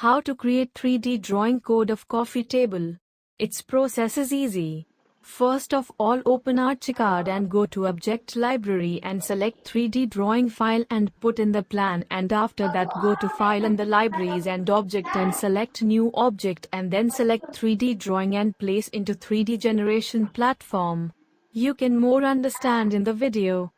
How to create 3D drawing code of coffee table. Its process is easy. First of all, open Archicad and go to Object Library and select 3D drawing file and put in the plan, and after that go to File and the Libraries and Object and select New Object and then select 3D drawing and place into 3D generation platform. You can more understand in the video.